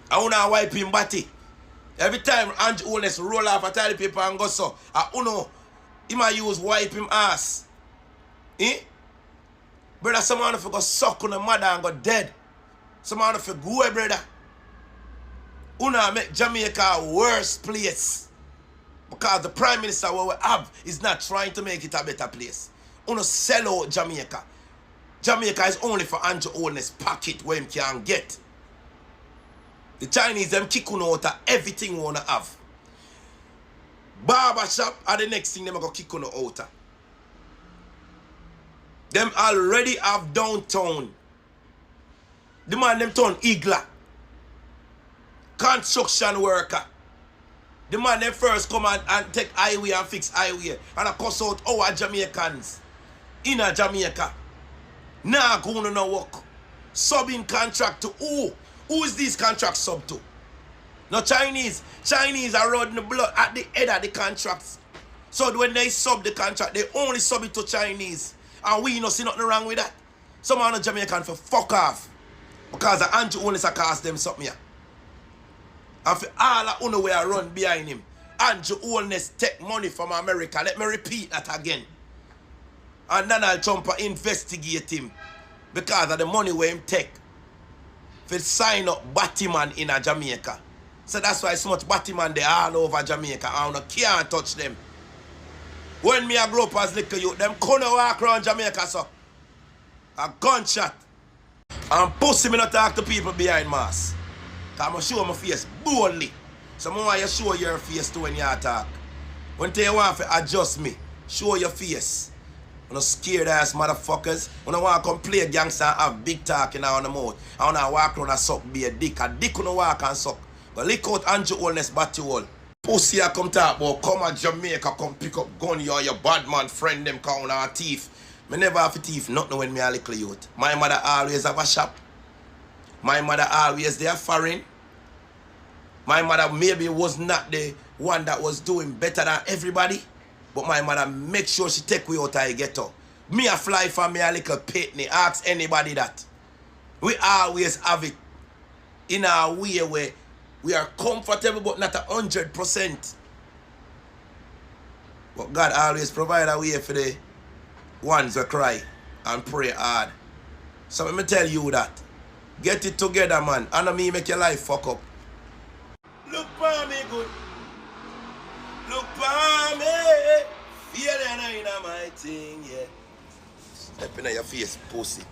I wanna wipe him body. Every time Andrew Holness roll off a toilet paper and go so, I uno, he might use wipe him ass. Eh? Brother, someone if you go suck on the mother and go dead. Someone if you go away, brother. Una make Jamaica a worse place. Because the Prime Minister what we have is not trying to make it a better place. Una sell out Jamaica. Jamaica is only for Andrew Holness pocket where him can get. The Chinese them kick on out of everything we wanna have. Barber shop are the next thing them go kick on out of. Them already have downtown. The man them turn Igla. Construction worker. The man them first come and take highway and fix highway. And I cuss out our Jamaicans. In a Jamaica. Nah gonna no work. Subbing contract to who? Who is this contract sub to? No Chinese. Chinese are running the blood at the head of the contracts. So when they sub the contract, they only sub it to Chinese. And we no see nothing wrong with that. Some of the Jamaican for fuck off. Because the Andrew Holness cost them something here. And for all of uno where run behind him, Andrew Holness take money from America. Let me repeat that again. And Donald Trump investigate him because of the money where him take for sign up Batman in a Jamaica. So that's why so much Batman they all over Jamaica. I can't touch them. When me I grow up as little youth, them couldn't walk around Jamaica, so a gunshot. And pussy me not talk to people behind mask. Cause I show my face boldly. So I want you show your face too when you talk. When you want to adjust me, show your face. You know scared ass motherfuckers. When I want to come play gangster and have big talking on the mouth. I want to walk around and suck be a dick. A dick when walk and suck. But lick out Andrew Holness batty wall. Pussy I come talk about come at Jamaica, come pick up gun, you or your bad man friend them count our thief. Me never have a thief, nothing when me a little youth. My mother always have a shop. My mother always there foreign. My mother maybe was not the one that was doing better than everybody. But my mother make sure she take we out of the ghetto. Me a fly for me a little pitney, ask anybody that. We always have it in our way where we are comfortable but not 100%. But God always provide a way for the ones who cry and pray hard. So let me tell you that. Get it together, man. And me make your life fuck up. Look for me good. Look for me. Feel it in my thing, yeah. Step in your face, pussy.